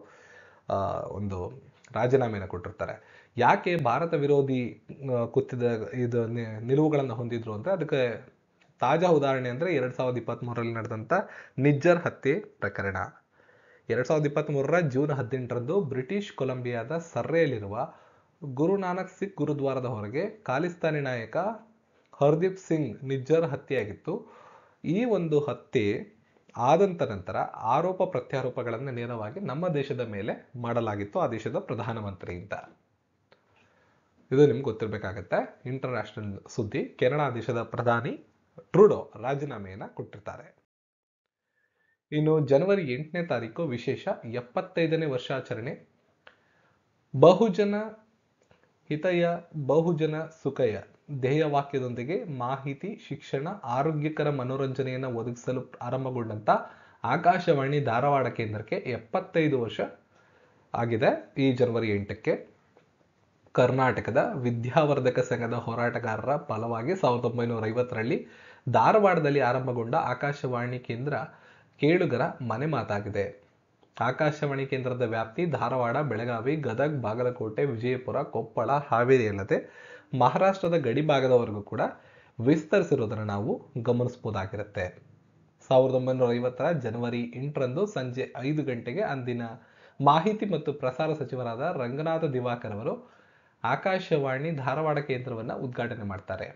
Speaker 1: ಒಂದು ರಾಜೀನಾಮೆಯನ್ನು ಕೊಟ್ಟಿರ್ತಾರೆ. ಯಾಕೆ ಭಾರತ ವಿರೋಧಿ ನಿಲುವುಗಳನ್ನು ಹೊಂದಿದ್ರು ಅಂದ್ರೆ ಅದಕ್ಕೆ ತಾಜಾ ಉದಾಹರಣೆ ಅಂದ್ರೆ 2023ರಲ್ಲಿ ನಡೆದಂತ ನಿಜ್ಜರ್ ಹತ್ಯೆ ಪ್ರಕರಣ. 2023ರ ಜೂನ್ 18ರಂದು ಬ್ರಿಟಿಷ್ ಕೊಲಂಬಿಯಾದ ಸರ್ರೆಯಲ್ಲಿರುವ ಗುರುನಾನಕ್ ಸಿಖ್ ಗುರುದ್ವಾರದ ಹೊರಗೆ ಖಾಲಿಸ್ತಾನಿ ನಾಯಕ ಹರ್ದೀಪ್ ಸಿಂಗ್ ನಿಜ್ಜರ್ ಹತ್ಯೆಯಾಗಿತ್ತು. ಈ ಒಂದು ಹತ್ಯೆ ಆದಂತ ನಂತರ ಆರೋಪ ಪ್ರತ್ಯಾರೋಪಗಳನ್ನು ನೇರವಾಗಿ ನಮ್ಮ ದೇಶದ ಮೇಲೆ ಮಾಡಲಾಗಿತ್ತು, ಆ ದೇಶದ ಪ್ರಧಾನಮಂತ್ರಿಯಿಂದ. ಇದು ನಿಮ್ಗೆ ಗೊತ್ತಿರಬೇಕಾಗತ್ತೆ. ಇಂಟರ್ನ್ಯಾಷನಲ್ ಸುದ್ದಿ. ಕೆನಡಾ ದೇಶದ ಪ್ರಧಾನಿ ಟ್ರೂಡೋ ರಾಜೀನಾಮೆಯನ್ನ ಕೊಟ್ಟಿರ್ತಾರೆ. ಇನ್ನು ಜನವರಿ 8ನೇ ತಾರೀಕು ವಿಶೇಷ 75ನೇ ವರ್ಷಾಚರಣೆ. ಬಹುಜನ ಹಿತಯ ಬಹುಜನ ಸುಖಯ ಧ್ಯೇಯ ವಾಕ್ಯದೊಂದಿಗೆ ಮಾಹಿತಿ, ಶಿಕ್ಷಣ, ಆರೋಗ್ಯಕರ ಮನೋರಂಜನೆಯನ್ನು ಒದಗಿಸಲು ಆರಂಭಗೊಂಡಂತ ಆಕಾಶವಾಣಿ ಧಾರವಾಡ ಕೇಂದ್ರಕ್ಕೆ 75 ವರ್ಷ ಆಗಿದೆ. ಈ ಜನವರಿ 8ಕ್ಕೆ ಕರ್ನಾಟಕದ ವಿದ್ಯಾವರ್ಧಕ ಸಂಘದ ಹೋರಾಟಗಾರರ ಫಲವಾಗಿ 1950ರಲ್ಲಿ ಧಾರವಾಡದಲ್ಲಿ ಆರಂಭಗೊಂಡ ಆಕಾಶವಾಣಿ ಕೇಂದ್ರ ಕೇಳುಗರ ಮನೆ ಮಾತಾಗಿದೆ. ಆಕಾಶವಾಣಿ ಕೇಂದ್ರದ ವ್ಯಾಪ್ತಿ ಧಾರವಾಡ, ಬೆಳಗಾವಿ, ಗದಗ್, ಬಾಗಲಕೋಟೆ, ವಿಜಯಪುರ, ಕೊಪ್ಪಳ, ಹಾವೇರಿ ಅಲ್ಲದೆ ಮಹಾರಾಷ್ಟ್ರದ ಗಡಿ ಭಾಗದವರೆಗೂ ಕೂಡ ವಿಸ್ತರಿಸಿರೋದನ್ನು ನಾವು ಗಮನಿಸಬಹುದಾಗಿರುತ್ತೆ. 1950ರ ಜನವರಿ 8ರಂದು ಸಂಜೆ 5 ಗಂಟೆಗೆ ಅಂದಿನ ಮಾಹಿತಿ ಮತ್ತು ಪ್ರಸಾರ ಸಚಿವರಾದ ರಂಗನಾಥ ದಿವಾಕರ್ ಅವರು ಆಕಾಶವಾಣಿ ಧಾರವಾಡ ಕೇಂದ್ರವನ್ನು ಉದ್ಘಾಟನೆ ಮಾಡ್ತಾರೆ.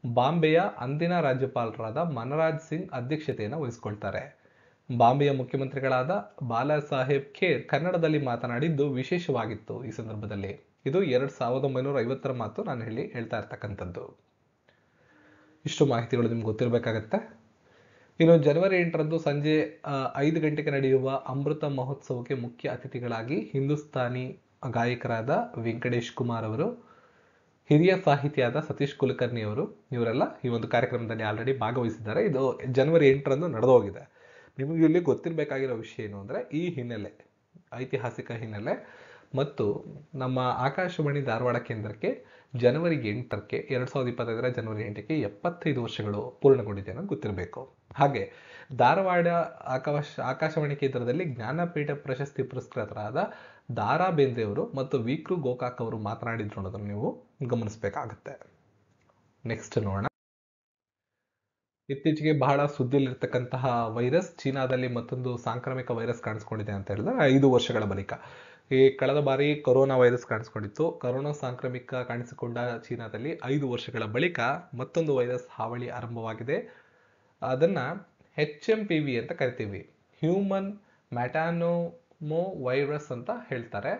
Speaker 1: ಬಾಂಬೆಯ ಅಂದಿನ ರಾಜ್ಯಪಾಲರಾದ ಮನರಾಜ್ ಸಿಂಗ್ ಅಧ್ಯಕ್ಷತೆಯನ್ನು ವಹಿಸಿಕೊಳ್ತಾರೆ. ಬಾಂಬೆಯ ಮುಖ್ಯಮಂತ್ರಿಗಳಾದ ಬಾಲಾ ಸಾಹೇಬ್ ಖೇರ್ ಕನ್ನಡದಲ್ಲಿ ಮಾತನಾಡಿದ್ದು ವಿಶೇಷವಾಗಿತ್ತು. ಈ ಸಂದರ್ಭದಲ್ಲಿ ಇದು 1950ರ ಮಾತು ನಾನು ಹೇಳ್ತಾ ಇರ್ತಕ್ಕಂಥದ್ದು. ಇಷ್ಟು ಮಾಹಿತಿಗಳು ನಿಮ್ಗೆ ಗೊತ್ತಿರಬೇಕಾಗತ್ತೆ. ಇನ್ನು ಜನವರಿ 8ರಂದು ಸಂಜೆ 5 ಗಂಟೆಗೆ ನಡೆಯುವ ಅಮೃತ ಮಹೋತ್ಸವಕ್ಕೆ ಮುಖ್ಯ ಅತಿಥಿಗಳಾಗಿ ಹಿಂದೂಸ್ತಾನಿ ಗಾಯಕರಾದ ವೆಂಕಟೇಶ್ ಕುಮಾರ್ ಅವರು, ಹಿರಿಯ ಸಾಹಿತಿಯಾದ ಸತೀಶ್ ಕುಲಕರ್ಣಿ ಅವರು, ಇವರೆಲ್ಲ ಈ ಒಂದು ಕಾರ್ಯಕ್ರಮದಲ್ಲಿ ಆಲ್ರೆಡಿ ಭಾಗವಹಿಸಿದ್ದಾರೆ. ಇದು ಜನವರಿ 8ರಂದು ನಡೆದೋಗಿದೆ. ನಿಮಗೆ ಇಲ್ಲಿ ಗೊತ್ತಿರಬೇಕಾಗಿರೋ ವಿಷಯ ಏನು ಅಂದರೆ, ಈ ಹಿನ್ನೆಲೆ, ಐತಿಹಾಸಿಕ ಹಿನ್ನೆಲೆ ಮತ್ತು ನಮ್ಮ ಆಕಾಶವಾಣಿ ಧಾರವಾಡ ಕೇಂದ್ರಕ್ಕೆ ಜನವರಿ 8ಕ್ಕೆ 2025 ಜನವರಿ 8ಕ್ಕೆ 75 ವರ್ಷಗಳು ಪೂರ್ಣಗೊಂಡಿದೆ ಅನ್ನೋದು ಗೊತ್ತಿರಬೇಕು. ಹಾಗೆ ಧಾರವಾಡ ಆಕಾಶವಾಣಿ ಕೇಂದ್ರದಲ್ಲಿ ಜ್ಞಾನಪೀಠ ಪ್ರಶಸ್ತಿ ಪುರಸ್ಕೃತರಾದ ದಾರಾ ಬೇಂದ್ರೆ ಅವರು ಮತ್ತು ವಿಕ್ರು ಗೋಕಾಕ್ ಅವರು ಮಾತನಾಡಿದ್ರು ಅನ್ನೋದನ್ನು ನೀವು ಗಮನಿಸಬೇಕಾಗುತ್ತೆ. ನೆಕ್ಸ್ಟ್ ನೋಡೋಣ. ಇತ್ತೀಚೆಗೆ ಬಹಳ ಸುದ್ದಿಯಲ್ಲಿರ್ತಕ್ಕಂತಹ ವೈರಸ್, ಚೀನಾದಲ್ಲಿ ಮತ್ತೊಂದು ಸಾಂಕ್ರಾಮಿಕ ವೈರಸ್ ಕಾಣಿಸ್ಕೊಂಡಿದೆ ಅಂತ ಹೇಳಿದ್ರೆ 5 ವರ್ಷಗಳ ಬಳಿಕ. ಈ ಕಳೆದ ಬಾರಿ ಕೊರೋನಾ ವೈರಸ್ ಕಾಣಿಸ್ಕೊಂಡಿತ್ತು. ಕೊರೋನಾ ಸಾಂಕ್ರಾಮಿಕ ಕಾಣಿಸಿಕೊಂಡ ಚೀನಾದಲ್ಲಿ 5 ವರ್ಷಗಳ ಬಳಿಕ ಮತ್ತೊಂದು ವೈರಸ್ ಹಾವಳಿ ಆರಂಭವಾಗಿದೆ. ಅದನ್ನ HMPV ಅಂತ ಕರಿತೀವಿ, ಹ್ಯೂಮನ್ ಮೆಟಾನೋಮೋ ವೈರಸ್ ಅಂತ ಹೇಳ್ತಾರೆ.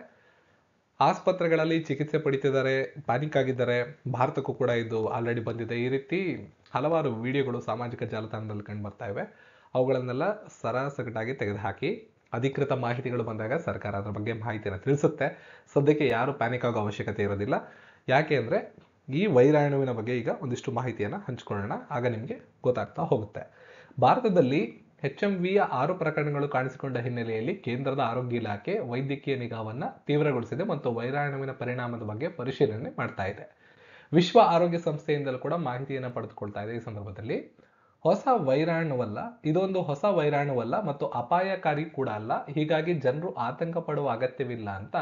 Speaker 1: ಆಸ್ಪತ್ರೆಗಳಲ್ಲಿ ಚಿಕಿತ್ಸೆ ಪಡಿತಿದ್ದಾರೆ, ಪ್ಯಾನಿಕ್ ಆಗಿದ್ದಾರೆ. ಭಾರತಕ್ಕೂ ಕೂಡ ಇದು ಆಲ್ರೆಡಿ ಬಂದಿದೆ. ಈ ರೀತಿ ಹಲವಾರು ವಿಡಿಯೋಗಳು ಸಾಮಾಜಿಕ ಜಾಲತಾಣದಲ್ಲಿ ಕಂಡು ಬರ್ತಾ ಇವೆ. ಅವುಗಳನ್ನೆಲ್ಲ ಸರಾಸಗಟಾಗಿ ತೆಗೆದುಹಾಕಿ ಅಧಿಕೃತ ಮಾಹಿತಿಗಳು ಬಂದಾಗ ಸರ್ಕಾರ ಅದರ ಬಗ್ಗೆ ಮಾಹಿತಿಯನ್ನು ತಿಳಿಸುತ್ತೆ. ಸದ್ಯಕ್ಕೆ ಯಾರು ಪ್ಯಾನಿಕ್ ಆಗೋ ಅವಶ್ಯಕತೆ ಇರೋದಿಲ್ಲ. ಯಾಕೆ ಅಂದರೆ ಈ ವೈರಾಣುವಿನ ಬಗ್ಗೆ ಈಗ ಒಂದಿಷ್ಟು ಮಾಹಿತಿಯನ್ನು ಹಂಚಿಕೊಳ್ಳೋಣ, ಆಗ ನಿಮಗೆ ಗೊತ್ತಾಗ್ತಾ ಹೋಗುತ್ತೆ. ಭಾರತದಲ್ಲಿ HMVಯ 6 ಪ್ರಕರಣಗಳು ಕಾಣಿಸಿಕೊಂಡ ಹಿನ್ನೆಲೆಯಲ್ಲಿ ಕೇಂದ್ರದ ಆರೋಗ್ಯ ಇಲಾಖೆ ವೈದ್ಯಕೀಯ ನಿಗಾವನ್ನು ತೀವ್ರಗೊಳಿಸಿದೆ ಮತ್ತು ವೈರಾಣುವಿನ ಪರಿಣಾಮದ ಬಗ್ಗೆ ಪರಿಶೀಲನೆ ಮಾಡ್ತಾ ಇದೆ. ವಿಶ್ವ ಆರೋಗ್ಯ ಸಂಸ್ಥೆಯಿಂದಲೂ ಕೂಡ ಮಾಹಿತಿಯನ್ನು ಪಡೆದುಕೊಳ್ತಾ ಇದೆ. ಈ ಸಂದರ್ಭದಲ್ಲಿ ಇದೊಂದು ಹೊಸ ವೈರಾಣುವಲ್ಲ ಮತ್ತು ಅಪಾಯಕಾರಿ ಕೂಡ ಅಲ್ಲ, ಹೀಗಾಗಿ ಜನರು ಆತಂಕ ಪಡುವ ಅಗತ್ಯವಿಲ್ಲ ಅಂತ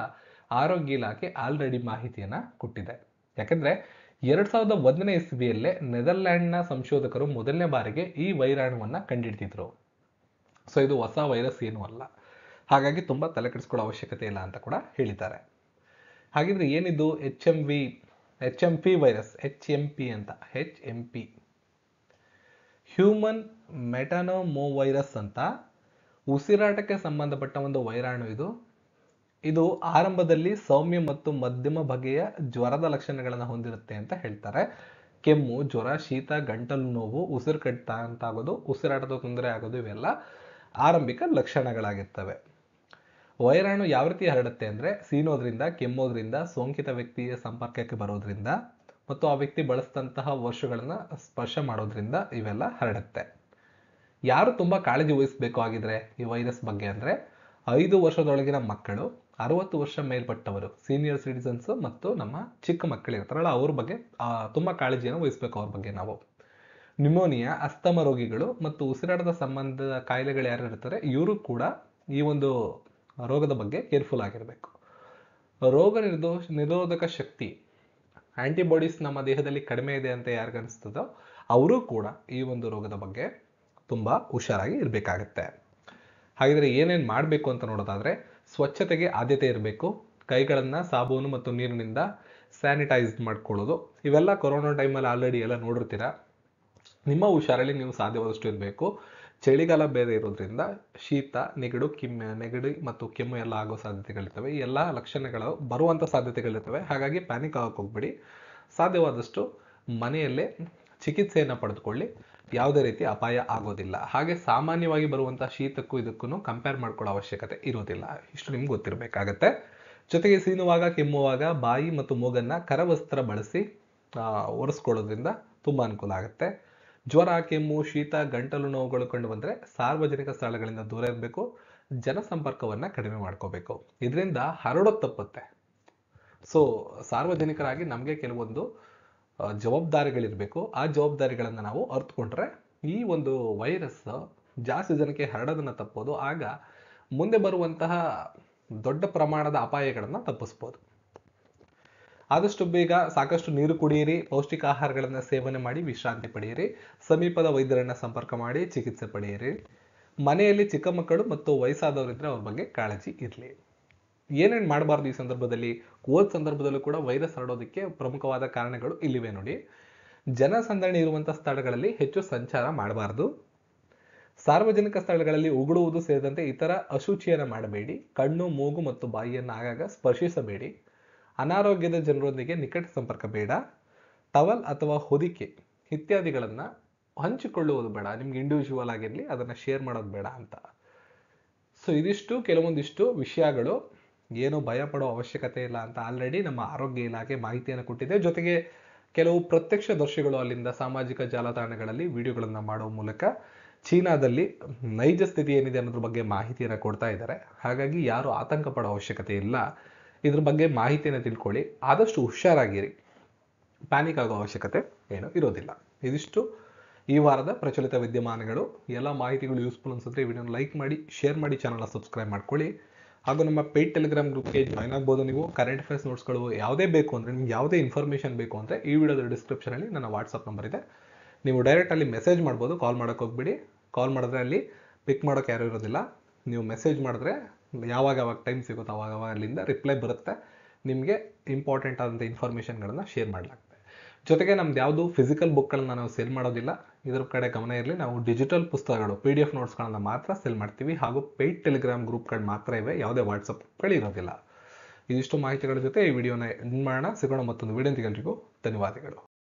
Speaker 1: ಆರೋಗ್ಯ ಇಲಾಖೆ ಆಲ್ರೆಡಿ ಮಾಹಿತಿಯನ್ನ ಕೊಟ್ಟಿದೆ. ಯಾಕಂದ್ರೆ 2001ನೇ ಇಸ್ವಿಯಲ್ಲೇ ನೆದರ್ಲ್ಯಾಂಡ್ನ ಸಂಶೋಧಕರು ಮೊದಲನೇ ಬಾರಿಗೆ ಈ ವೈರಾಣುವನ್ನ ಕಂಡುಹಿಡಿದಿದ್ರು. ಸೊ ಇದು ಹೊಸ ವೈರಸ್ ಏನೂ ಅಲ್ಲ, ಹಾಗಾಗಿ ತುಂಬಾ ತಲೆ ಕೆಡಿಸ್ಕೊಳ್ಳೋ ಅವಶ್ಯಕತೆ ಇಲ್ಲ ಅಂತ ಕೂಡ ಹೇಳಿದ್ದಾರೆ. ಹಾಗಿದ್ರೆ ಏನಿದು HMP ವೈರಸ್, HMP ಅಂತ, HMP ಹ್ಯೂಮನ್ ಮೆಟಾನೋಮೋವೈರಸ್ ಅಂತ ಉಸಿರಾಟಕ್ಕೆ ಸಂಬಂಧಪಟ್ಟ ಒಂದು ವೈರಾಣು ಇದು ಆರಂಭದಲ್ಲಿ ಸೌಮ್ಯ ಮತ್ತು ಮಧ್ಯಮ ಬಗೆಯ ಜ್ವರದ ಲಕ್ಷಣಗಳನ್ನು ಹೊಂದಿರುತ್ತೆ ಅಂತ ಹೇಳ್ತಾರೆ. ಕೆಮ್ಮು, ಜ್ವರ, ಶೀತ, ಗಂಟಲು ನೋವು, ಉಸಿರು ಕಟ್ತಾ ಅಂತಾಗೋದು, ಉಸಿರಾಟದ ತೊಂದರೆ ಆಗೋದು, ಇವೆಲ್ಲ ಆರಂಭಿಕ ಲಕ್ಷಣಗಳಾಗಿರ್ತವೆ. ವೈರಾಣು ಯಾವ ರೀತಿ ಹರಡುತ್ತೆ ಅಂದರೆ ಸೀನೋದ್ರಿಂದ, ಕೆಮ್ಮೋದ್ರಿಂದ, ಸೋಂಕಿತ ವ್ಯಕ್ತಿಯ ಸಂಪರ್ಕಕ್ಕೆ ಬರೋದ್ರಿಂದ ಮತ್ತು ಆ ವ್ಯಕ್ತಿ ಬಳಸಿದಂತಹ ವರ್ಷಗಳನ್ನ ಸ್ಪರ್ಶ ಮಾಡೋದ್ರಿಂದ ಇವೆಲ್ಲ ಹರಡುತ್ತೆ. ಯಾರು ತುಂಬಾ ಕಾಳಜಿ ವಹಿಸಬೇಕು ಆಗಿದ್ರೆ ಈ ವೈರಸ್ ಬಗ್ಗೆ ಅಂದರೆ 5 ವರ್ಷದೊಳಗಿನ ಮಕ್ಕಳು, 60 ವರ್ಷ ಮೇಲ್ಪಟ್ಟವರು, ಸೀನಿಯರ್ ಸಿಟಿಸನ್ಸ್ ಮತ್ತು ನಮ್ಮ ಚಿಕ್ಕ ಮಕ್ಕಳು ಇರ್ತಾರಲ್ಲ ಅವ್ರ ಬಗ್ಗೆ ತುಂಬಾ ಕಾಳಜಿಯನ್ನು ವಹಿಸಬೇಕು. ಅವ್ರ ಬಗ್ಗೆ ನಾವು ನ್ಯೂಮೋನಿಯಾ, ಅಸ್ತಮ ರೋಗಿಗಳು ಮತ್ತು ಉಸಿರಾಟದ ಸಂಬಂಧದ ಕಾಯಿಲೆಗಳು ಯಾರು ಇರ್ತಾರೆ ಇವರು ಕೂಡ ಈ ಒಂದು ರೋಗದ ಬಗ್ಗೆ ಕೇರ್ಫುಲ್ ಆಗಿರಬೇಕು. ರೋಗ ನಿರೋಧಕ ಶಕ್ತಿ, ಆಂಟಿಬಾಡೀಸ್ ನಮ್ಮ ದೇಹದಲ್ಲಿ ಕಡಿಮೆ ಇದೆ ಅಂತ ಯಾರಿಗನ್ನಿಸ್ತದೋ ಅವರು ಕೂಡ ಈ ಒಂದು ರೋಗದ ಬಗ್ಗೆ ತುಂಬಾ ಹುಷಾರಾಗಿ ಇರಬೇಕಾಗತ್ತೆ. ಹಾಗಿದ್ರೆ ಏನೇನು ಮಾಡಬೇಕು ಅಂತ ನೋಡೋದಾದ್ರೆ ಸ್ವಚ್ಛತೆಗೆ ಆದ್ಯತೆ ಇರಬೇಕು. ಕೈಗಳನ್ನು ಸಾಬೂನು ಮತ್ತು ನೀರಿನಿಂದ ಸ್ಯಾನಿಟೈಸ್ ಮಾಡ್ಕೊಳ್ಳೋದು, ಇವೆಲ್ಲ ಕೊರೋನಾ ಟೈಮಲ್ಲಿ ಆಲ್ರೆಡಿ ಎಲ್ಲ ನೋಡಿರ್ತೀರ. ನಿಮ್ಮ ಹುಷಾರಲ್ಲಿ ನೀವು ಸಾಧ್ಯವಾದಷ್ಟು ಇರಬೇಕು. ಚಳಿಗಾಲ ಬೇರೆ ಇರೋದ್ರಿಂದ ಶೀತ, ನೆಗಡಿ ಮತ್ತು ಕೆಮ್ಮು ಎಲ್ಲ ಆಗೋ ಸಾಧ್ಯತೆಗಳಿರ್ತವೆ. ಈ ಎಲ್ಲ ಲಕ್ಷಣಗಳು ಬರುವಂಥ ಸಾಧ್ಯತೆಗಳಿರ್ತವೆ. ಹಾಗಾಗಿ ಪ್ಯಾನಿಕ್ ಆಗಕ್ಕೆ ಹೋಗ್ಬೇಡಿ. ಸಾಧ್ಯವಾದಷ್ಟು ಮನೆಯಲ್ಲೇ ಚಿಕಿತ್ಸೆಯನ್ನು ಪಡೆದುಕೊಳ್ಳಿ, ಯಾವುದೇ ರೀತಿ ಅಪಾಯ ಆಗೋದಿಲ್ಲ. ಹಾಗೆ ಸಾಮಾನ್ಯವಾಗಿ ಬರುವಂಥ ಶೀತಕ್ಕೂ ಇದಕ್ಕೂ ಕಂಪೇರ್ ಮಾಡ್ಕೊಳ್ಳೋ ಅವಶ್ಯಕತೆ ಇರೋದಿಲ್ಲ. ಇಷ್ಟು ನಿಮ್ಗೆ ಗೊತ್ತಿರಬೇಕಾಗತ್ತೆ. ಜೊತೆಗೆ ಸೀನುವಾಗ, ಕೆಮ್ಮುವಾಗ ಬಾಯಿ ಮತ್ತು ಮೂಗನ್ನು ಕರವಸ್ತ್ರ ಬಳಸಿ ಒರೆಸ್ಕೊಳ್ಳೋದ್ರಿಂದ ತುಂಬ ಅನುಕೂಲ ಆಗುತ್ತೆ. ಜ್ವರ, ಕೆಮ್ಮು, ಶೀತ, ಗಂಟಲು ನೋವುಗಳು ಕಂಡು ಬಂದರೆ ಸಾರ್ವಜನಿಕ ಸ್ಥಳಗಳಿಂದ ದೂರ ಇರಬೇಕು. ಜನಸಂಪರ್ಕವನ್ನು ಕಡಿಮೆ ಮಾಡ್ಕೋಬೇಕು. ಇದರಿಂದ ಹರಡೋದು ತಪ್ಪುತ್ತೆ. ಸೊ ಸಾರ್ವಜನಿಕರಾಗಿ ನಮಗೆ ಕೆಲವೊಂದು ಜವಾಬ್ದಾರಿಗಳಿರಬೇಕು. ಆ ಜವಾಬ್ದಾರಿಗಳನ್ನು ನಾವು ಅರ್ಥಕೊಂಡ್ರೆ ಈ ಒಂದು ವೈರಸ್ ಜಾಸ್ತಿ ಜನಕ್ಕೆ ಹರಡೋದನ್ನು ತಪ್ಪೋದು. ಆಗ ಮುಂದೆ ಬರುವಂತಹ ದೊಡ್ಡ ಪ್ರಮಾಣದ ಅಪಾಯಗಳನ್ನು ತಪ್ಪಿಸ್ಬೋದು. ಆದಷ್ಟು ಬೇಗ ಸಾಕಷ್ಟು ನೀರು ಕುಡಿಯಿರಿ, ಪೌಷ್ಟಿಕ ಆಹಾರಗಳನ್ನು ಸೇವನೆ ಮಾಡಿ ವಿಶ್ರಾಂತಿ ಪಡೆಯಿರಿ, ಸಮೀಪದ ವೈದ್ಯರನ್ನ ಸಂಪರ್ಕ ಮಾಡಿ ಚಿಕಿತ್ಸೆ ಪಡೆಯಿರಿ. ಮನೆಯಲ್ಲಿ ಚಿಕ್ಕ ಮಕ್ಕಳು ಮತ್ತು ವಯಸ್ಸಾದವರಿದ್ರೆ ಅವ್ರ ಬಗ್ಗೆ ಕಾಳಜಿ ಇರಲಿ. ಏನೇನು ಮಾಡಬಾರ್ದು ಈ ಸಂದರ್ಭದಲ್ಲಿ? ಹೋದ ಸಂದರ್ಭದಲ್ಲೂ ಕೂಡ ವೈರಸ್ ಹರಡೋದಕ್ಕೆ ಪ್ರಮುಖವಾದ ಕಾರಣಗಳು ಇಲ್ಲಿವೆ ನೋಡಿ. ಜನಸಂದಣಿ ಇರುವಂಥ ಸ್ಥಳಗಳಲ್ಲಿ ಹೆಚ್ಚು ಸಂಚಾರ ಮಾಡಬಾರ್ದು. ಸಾರ್ವಜನಿಕ ಸ್ಥಳಗಳಲ್ಲಿ ಉಗುಳುವುದು ಸೇರಿದಂತೆ ಇತರ ಅಶುಚಿಯನ್ನು ಮಾಡಬೇಡಿ. ಕಣ್ಣು, ಮೂಗು ಮತ್ತು ಬಾಯಿಯನ್ನು ಆಗಾಗ ಸ್ಪರ್ಶಿಸಬೇಡಿ. ಅನಾರೋಗ್ಯದ ಜನರೊಂದಿಗೆ ನಿಕಟ ಸಂಪರ್ಕ ಬೇಡ. ಟವಲ್ ಅಥವಾ ಹೊದಿಕೆ ಇತ್ಯಾದಿಗಳನ್ನು ಹಂಚಿಕೊಳ್ಳುವುದು ಬೇಡ. ನಿಮ್ಗೆ ಇಂಡಿವಿಜುವಲ್ ಆಗಿರಲಿ, ಅದನ್ನು ಶೇರ್ ಮಾಡೋದು ಬೇಡ ಅಂತ. ಸೊ ಇದಿಷ್ಟು ಕೆಲವೊಂದಿಷ್ಟು ವಿಷಯಗಳು ಏನು ಭಯ ಪಡೋ ಅವಶ್ಯಕತೆ ಇಲ್ಲ ಅಂತ ಆಲ್ರೆಡಿ ನಮ್ಮ ಆರೋಗ್ಯ ಇಲಾಖೆ ಮಾಹಿತಿಯನ್ನು ಕೊಟ್ಟಿದೆ. ಜೊತೆಗೆ ಕೆಲವು ಪ್ರತ್ಯಕ್ಷದರ್ಶಿಗಳು ಅಲ್ಲಿಂದ ಸಾಮಾಜಿಕ ಜಾಲತಾಣಗಳಲ್ಲಿ ವಿಡಿಯೋಗಳನ್ನ ಮಾಡುವ ಮೂಲಕ ಚೀನಾದಲ್ಲಿ ನೈಜ ಸ್ಥಿತಿ ಏನಿದೆ ಅನ್ನೋದ್ರ ಬಗ್ಗೆ ಮಾಹಿತಿಯನ್ನು ಕೊಡ್ತಾ ಇದ್ದಾರೆ. ಹಾಗಾಗಿ ಯಾರು ಆತಂಕ ಪಡೋ ಅವಶ್ಯಕತೆ ಇಲ್ಲ. ಇದ್ರ ಬಗ್ಗೆ ಮಾಹಿತಿಯನ್ನು ತಿಳ್ಕೊಳ್ಳಿ, ಆದಷ್ಟು ಹುಷಾರಾಗಿರಿ, ಪ್ಯಾನಿಕ್ ಆಗೋ ಅವಶ್ಯಕತೆ ಏನು ಇರೋದಿಲ್ಲ. ಇದಿಷ್ಟು ಈ ವಾರದ ಪ್ರಚಲಿತ ವಿದ್ಯಮಾನಗಳು. ಎಲ್ಲ ಮಾಹಿತಿಗಳು ಯೂಸ್ಫುಲ್ ಅನ್ಸಿದ್ರೆ ಈ ವಿಡಿಯೋನ ಲೈಕ್ ಮಾಡಿ, ಶೇರ್ ಮಾಡಿ, ಚಾನಲ್ನ ಸಬ್ಸ್ಕ್ರೈಬ್ ಮಾಡ್ಕೊಳ್ಳಿ. ಹಾಗೂ ನಮ್ಮ ಪೇಯ್ಡ್ ಟೆಲಿಗ್ರಾಮ್ ಗ್ರೂಪ್ಗೆ ಜಾಯ್ನ್ ಆಗ್ಬೋದು. ನೀವು ಕರೆಂಟ್ ಅಫೇರ್ಸ್ ನೋಟ್ಸ್ಗಳು ಯಾವುದೇ ಬೇಕು ಅಂದರೆ, ನಿಮ್ಗೆ ಯಾವುದೇ ಇನ್ಫಾರ್ಮೇಷನ್ ಬೇಕು ಅಂದರೆ ಈ ವಿಡಿಯೋದ ಡಿಸ್ಕ್ರಿಪ್ಷನಲ್ಲಿ ನನ್ನ ವಾಟ್ಸಪ್ ನಂಬರ್ ಇದೆ, ನೀವು ಡೈರೆಕ್ಟ್ ಅಲ್ಲಿ ಮೆಸೇಜ್ ಮಾಡ್ಬೋದು. ಕಾಲ್ ಮಾಡೋಕ್ಕೆ ಹೋಗ್ಬಿಡಿ. ಕಾಲ್ ಮಾಡಿದ್ರೆ ಅಲ್ಲಿ ಪಿಕ್ ಮಾಡೋಕ್ಕೆ ಯಾರೂ ಇರೋದಿಲ್ಲ. ನೀವು ಮೆಸೇಜ್ ಮಾಡಿದ್ರೆ ಯಾವಾಗ ಟೈಮ್ ಸಿಗುತ್ತೋ ಅವಾಗ ಅಲ್ಲಿಂದ ರಿಪ್ಲೈ ಬರುತ್ತೆ. ನಿಮಗೆ ಇಂಪಾರ್ಟೆಂಟ್ ಆದಂಥ ಇನ್ಫಾರ್ಮೇಷನ್ಗಳನ್ನು ಶೇರ್ ಮಾಡಲಾಗುತ್ತೆ. ಜೊತೆಗೆ ನಮ್ದು ಯಾವುದು ಫಿಸಿಕಲ್ ಬುಕ್ಗಳನ್ನ ನಾವು ಸೆಲ್ ಮಾಡೋದಿಲ್ಲ, ಇದ್ರ ಕಡೆ ಗಮನ ಇರಲಿ. ನಾವು ಡಿಜಿಟಲ್ ಪುಸ್ತಕಗಳು PDF ನೋಟ್ಸ್ಗಳನ್ನ ಮಾತ್ರ ಸೆಲ್ ಮಾಡ್ತೀವಿ. ಹಾಗೂ ಪೇಯ್ಡ್ ಟೆಲಿಗ್ರಾಮ್ ಗ್ರೂಪ್ಗಳು ಮಾತ್ರ ಇವೆ, ಯಾವುದೇ ವಾಟ್ಸಪ್ ಗ್ರೂಪ್ಗಳು ಇರೋದಿಲ್ಲ. ಇದಿಷ್ಟು ಮಾಹಿತಿಗಳ ಜೊತೆ ಈ ವಿಡಿಯೋನ ಎಂಡ್ ಮಾಡೋಣ. ಸಿಗೋಣ ಮತ್ತೊಂದು ವಿಡಿಯೋ. ಎಲ್ಲರಿಗೂ ಧನ್ಯವಾದಗಳು.